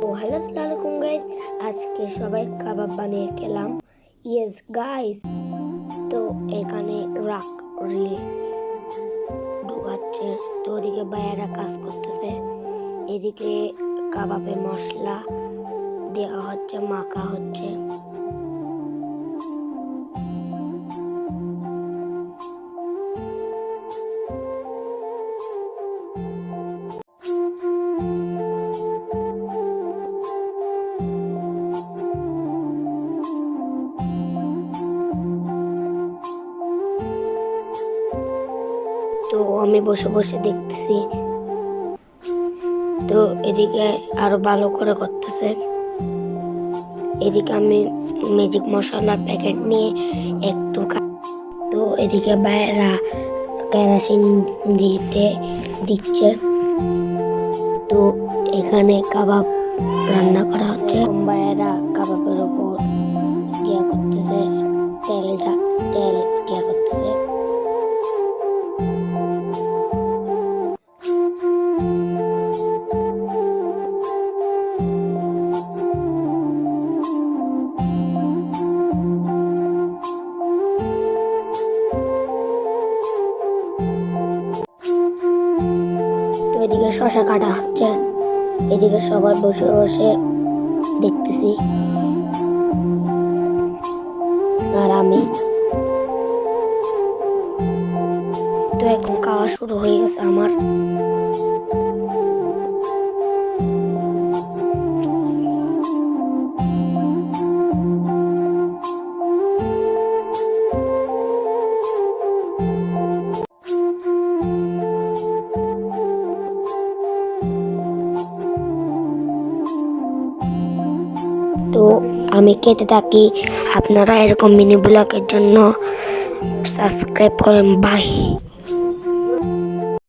ও hello আসসালামু আলাইকুম guys, আজকে সবাই কাবাব বানিয়ে খেলাম। ইয়েস গাইস, তো এখানে রাক রিল ঢোকাচ্ছে। তো ওদিকে বাইরা কাজ করতেছে, এদিকে কাবাবের মশলা দেওয়া হচ্ছে, মাখা হচ্ছে। তো আমি বসে বসে দেখতেছি। তো এদিকে আরো ভালো করে করতেছে। এদিকে আমি ম্যাজিক মশলার প্যাকেট নিয়ে একটু তো এদিকে বাইরা কেরাসিন দিচ্ছে। তো এখানে কাবাব রান্না করা হচ্ছে। বাইরা কাবাবের উপর ইয়া করতেছে, তেল ইয়া করতেছে। তো এদিকে শসা কাটা হচ্ছে, এদিকে সবাই বসে বসে দেখতেছি। আর আমি তো এখন খাওয়া শুরু হয়ে গেছে আমার। তো আমি খেতে থাকি, আপনারা এরকম মিনি ব্লগের জন্য সাবস্ক্রাইব করেন। বাই।